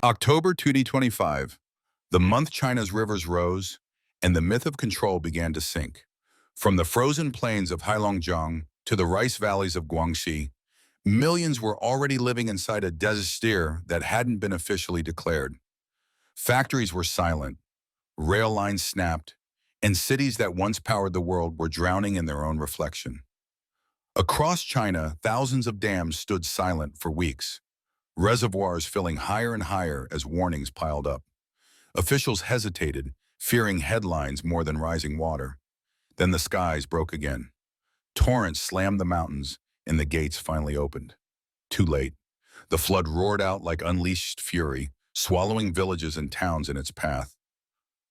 October 2025, the month China's rivers rose and the myth of control began to sink. From the frozen plains of Heilongjiang to the rice valleys of Guangxi, millions were already living inside a desert that hadn't been officially declared. Factories were silent, rail lines snapped, and cities that once powered the world were drowning in their own reflection. Across China, thousands of dams stood silent for weeks, reservoirs filling higher and higher as warnings piled up. Officials hesitated, fearing headlines more than rising water. Then the skies broke again. Torrents slammed the mountains, and the gates finally opened. Too late. The flood roared out like unleashed fury, swallowing villages and towns in its path.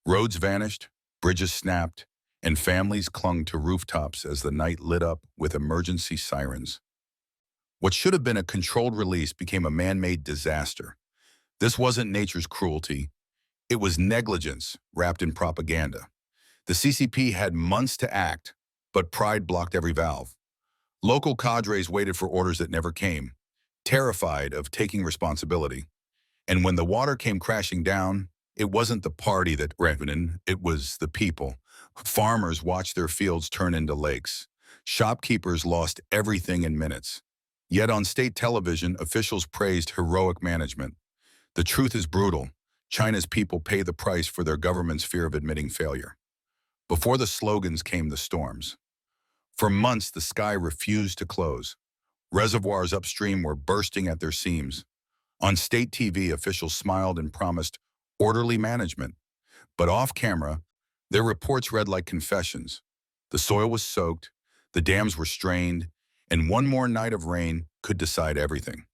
Roads vanished, bridges snapped, and families clung to rooftops as the night lit up with emergency sirens. What should have been a controlled release became a man-made disaster. This wasn't nature's cruelty. It was negligence wrapped in propaganda. The CCP had months to act, but pride blocked every valve. Local cadres waited for orders that never came, terrified of taking responsibility. And when the water came crashing down, it wasn't the party that ran, it was the people. Farmers watched their fields turn into lakes. Shopkeepers lost everything in minutes. Yet on state television, officials praised heroic management. The truth is brutal. China's people pay the price for their government's fear of admitting failure. Before the slogans came the storms. For months, the sky refused to close. Reservoirs upstream were bursting at their seams. On state TV, officials smiled and promised orderly management. But off camera, their reports read like confessions. The soil was soaked, the dams were strained, and one more night of rain could decide everything.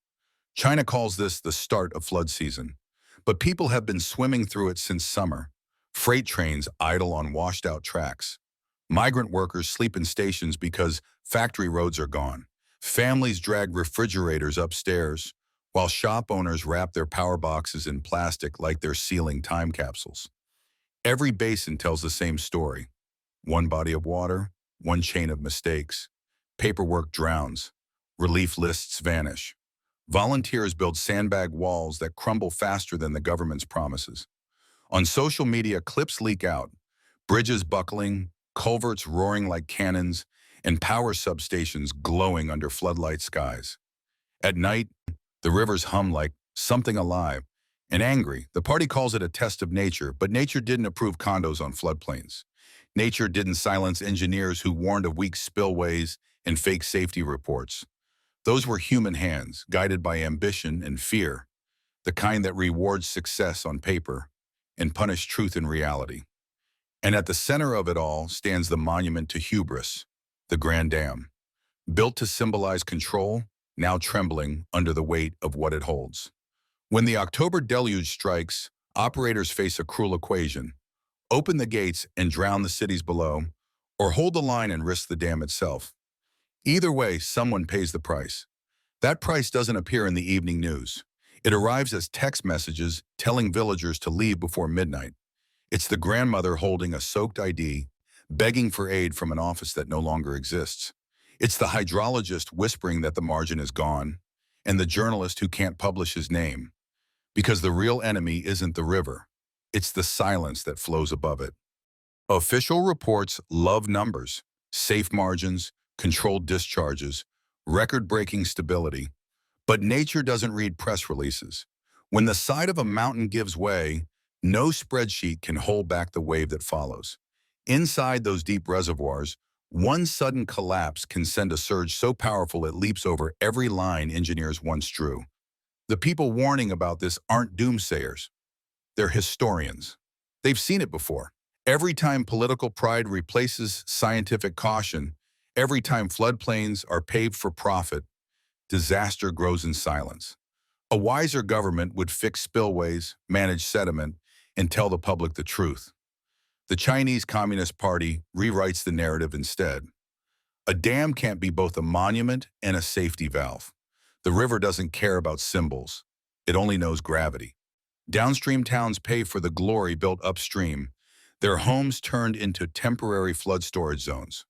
China calls this the start of flood season. But people have been swimming through it since summer. Freight trains idle on washed-out tracks. Migrant workers sleep in stations because factory roads are gone. Families drag refrigerators upstairs, while shop owners wrap their power boxes in plastic like they're sealing time capsules. Every basin tells the same story. One body of water, one chain of mistakes. Paperwork drowns. Relief lists vanish. Volunteers build sandbag walls that crumble faster than the government's promises. On social media, clips leak out. Bridges buckling, culverts roaring like cannons, and power substations glowing under floodlight skies. At night, the rivers hum like something alive and angry. The party calls it a test of nature, but nature didn't approve condos on floodplains. Nature didn't silence engineers who warned of weak spillways and fake safety reports. Those were human hands, guided by ambition and fear, the kind that rewards success on paper and punish truth in reality. And at the center of it all stands the monument to hubris, the Grand Dam. Built to symbolize control, now trembling under the weight of what it holds. When the October deluge strikes, operators face a cruel equation: open the gates and drown the cities below, or hold the line and risk the dam itself. Either way, someone pays the price. That price doesn't appear in the evening news. It arrives as text messages telling villagers to leave before midnight. It's the grandmother holding a soaked ID, begging for aid from an office that no longer exists. It's the hydrologist whispering that the margin is gone, and the journalist who can't publish his name. Because the real enemy isn't the river. It's the silence that flows above it. Official reports love numbers, safe margins, controlled discharges, record-breaking stability. But nature doesn't read press releases. When the side of a mountain gives way, no spreadsheet can hold back the wave that follows. Inside those deep reservoirs, one sudden collapse can send a surge so powerful it leaps over every line engineers once drew. The people warning about this aren't doomsayers. They're historians. They've seen it before. Every time political pride replaces scientific caution, every time floodplains are paved for profit, disaster grows in silence. A wiser government would fix spillways, manage sediment, and tell the public the truth. The Chinese Communist Party rewrites the narrative instead. A dam can't be both a monument and a safety valve. The river doesn't care about symbols. It only knows gravity. Downstream towns pay for the glory built upstream, their homes turned into temporary flood storage zones.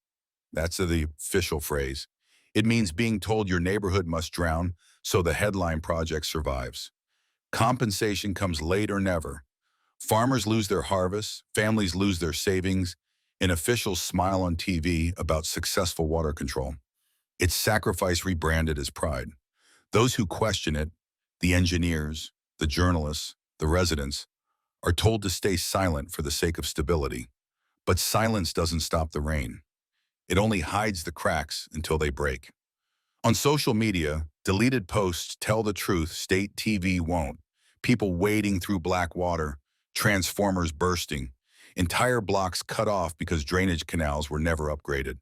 That's the official phrase. It means being told your neighborhood must drown so the headline project survives. Compensation comes late or never. Farmers lose their harvests, families lose their savings, and officials smile on TV about successful water control. It's sacrifice rebranded as pride. Those who question it, the engineers, the journalists, the residents, are told to stay silent for the sake of stability. But silence doesn't stop the rain. It only hides the cracks until they break. On social media, deleted posts tell the truth state TV won't. People wading through black water, transformers bursting, entire blocks cut off because drainage canals were never upgraded.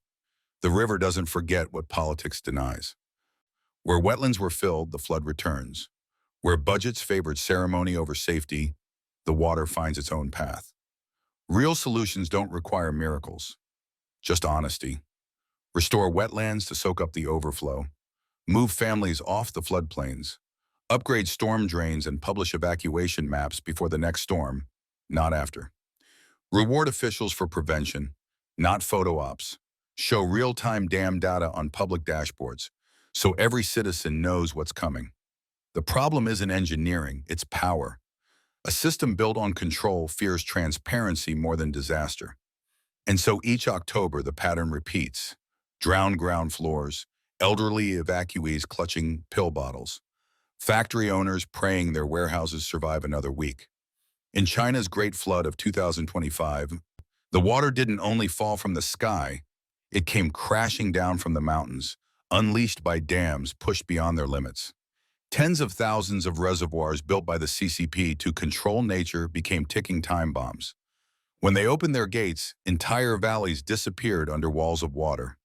The river doesn't forget what politics denies. Where wetlands were filled, the flood returns. Where budgets favored ceremony over safety, the water finds its own path. Real solutions don't require miracles, just honesty. Restore wetlands to soak up the overflow. Move families off the floodplains. Upgrade storm drains and publish evacuation maps before the next storm, not after. Reward officials for prevention, not photo ops. Show real-time dam data on public dashboards so every citizen knows what's coming. The problem isn't engineering, it's power. A system built on control fears transparency more than disaster. And so each October, the pattern repeats. Drowned ground floors, elderly evacuees clutching pill bottles, factory owners praying their warehouses survive another week. In China's Great Flood of 2025, the water didn't only fall from the sky, it came crashing down from the mountains, unleashed by dams pushed beyond their limits. Tens of thousands of reservoirs built by the CCP to control nature became ticking time bombs. When they opened their gates, entire valleys disappeared under walls of water.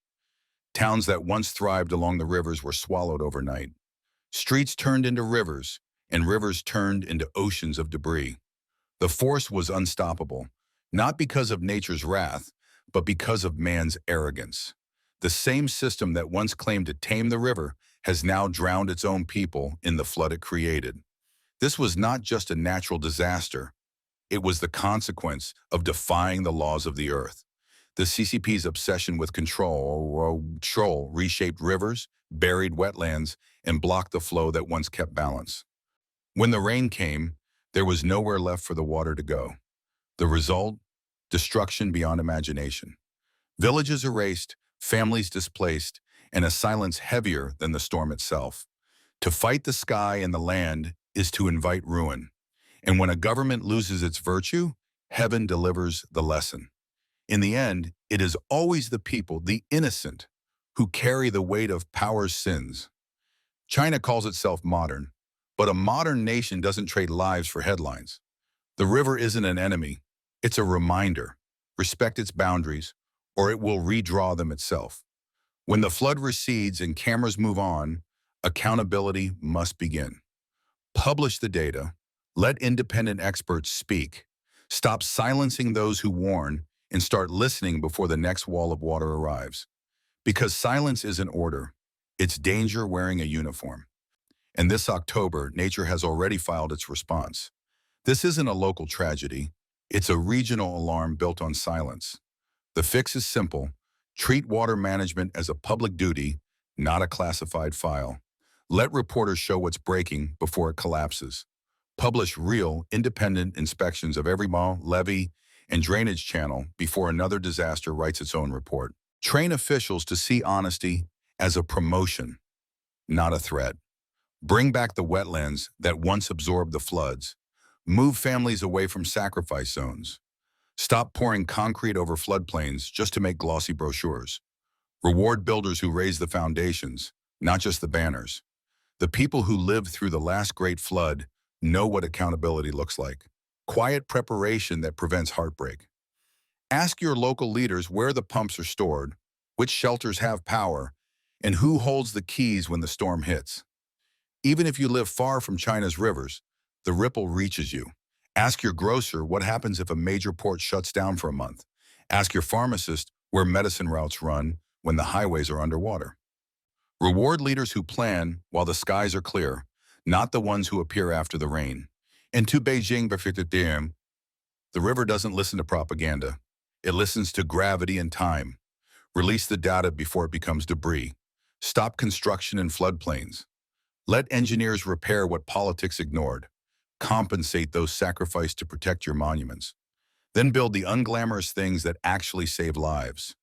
Towns that once thrived along the rivers were swallowed overnight. Streets turned into rivers, and rivers turned into oceans of debris. The force was unstoppable, not because of nature's wrath, but because of man's arrogance. The same system that once claimed to tame the river has now drowned its own people in the flood it created. This was not just a natural disaster. It was the consequence of defying the laws of the earth. The CCP's obsession with control reshaped rivers, buried wetlands, and blocked the flow that once kept balance. When the rain came, there was nowhere left for the water to go. The result? Destruction beyond imagination. Villages erased, families displaced, and a silence heavier than the storm itself. To fight the sky and the land is to invite ruin. And when a government loses its virtue, heaven delivers the lesson. In the end, it is always the people, the innocent, who carry the weight of power's sins. China calls itself modern, but a modern nation doesn't trade lives for headlines. The river isn't an enemy, it's a reminder. Respect its boundaries, or it will redraw them itself. When the flood recedes and cameras move on, accountability must begin. Publish the data, let independent experts speak, stop silencing those who warn, and start listening before the next wall of water arrives. Because silence isn't order, it's danger wearing a uniform. And this October, nature has already filed its response. This isn't a local tragedy, it's a regional alarm built on silence. The fix is simple. Treat water management as a public duty, not a classified file. Let reporters show what's breaking before it collapses. Publish real, independent inspections of every mall, levee, and drainage channel before another disaster writes its own report. Train officials to see honesty as a promotion, not a threat. Bring back the wetlands that once absorbed the floods. Move families away from sacrifice zones. Stop pouring concrete over floodplains just to make glossy brochures. Reward builders who raise the foundations, not just the banners. The people who lived through the last great flood know what accountability looks like. Quiet preparation that prevents heartbreak. Ask your local leaders where the pumps are stored, which shelters have power, and who holds the keys when the storm hits. Even if you live far from China's rivers, the ripple reaches you. Ask your grocer what happens if a major port shuts down for a month. Ask your pharmacist where medicine routes run when the highways are underwater. Reward leaders who plan while the skies are clear, not the ones who appear after the rain. And to Beijing, the river doesn't listen to propaganda. It listens to gravity and time. Release the data before it becomes debris. Stop construction in floodplains. Let engineers repair what politics ignored. compensate those sacrificed to protect your monuments. Then build the unglamorous things that actually save lives.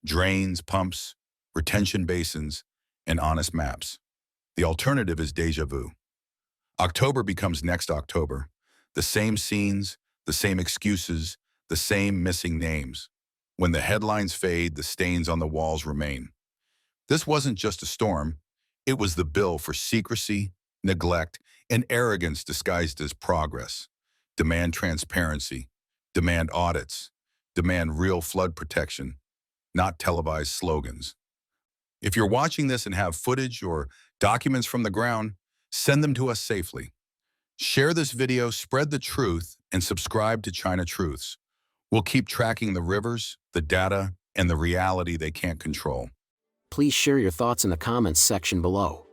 Drains, pumps, retention basins, and honest maps. The alternative is déjà vu. October becomes next October. The same scenes, the same excuses, the same missing names. When the headlines fade, the stains on the walls remain. This wasn't just a storm. It was the bill for secrecy, neglect, and arrogance disguised as progress. Demand transparency. Demand audits. Demand real flood protection, not televised slogans. If you're watching this and have footage or documents from the ground, send them to us safely. Share this video, spread the truth, and subscribe to China Truths. We'll keep tracking the rivers, the data, and the reality they can't control. Please share your thoughts in the comments section below.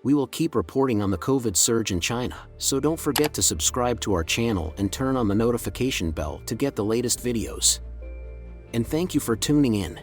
We will keep reporting on the COVID surge in China, so don't forget to subscribe to our channel and turn on the notification bell to get the latest videos. And thank you for tuning in.